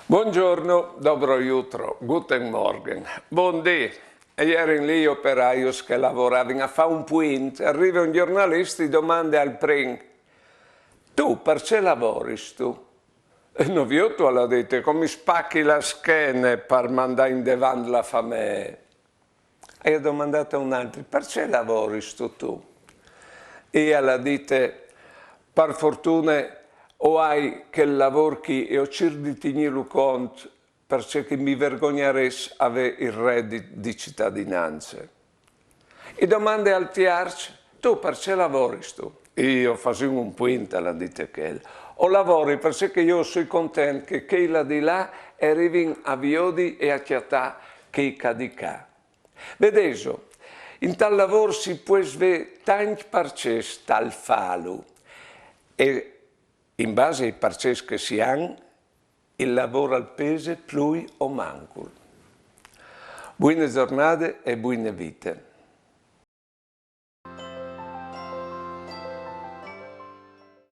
Buongiorno, dobro jutro, guten morgen, buondì. E ieri lì operaios che lavoravano a fare un punt, arriva un giornalista e domanda al prim, tu perché lavori tu? E non vi ho tu alla dite, come spacchi la schiena per mandare in davanti la famiglia. E ho domandato a un altro, perché lavori tu? E alla dite, per fortuna o hai che lavoro che ho cercato di tenere conto perché mi vergognerei avere il reddito di cittadinanza. E domande al tiarci, tu perché lavori tu? Io facevo un punto alla dite che o lavori perché io sono contento che quella di là arrivi a Viodi e a Chiatà che cadicà. Vedeso, in tal lavoro si può vedere tanti perché tal falo e in base ai perché che si hanno, il lavoro al pese più o manco. Buone giornate e buone vite.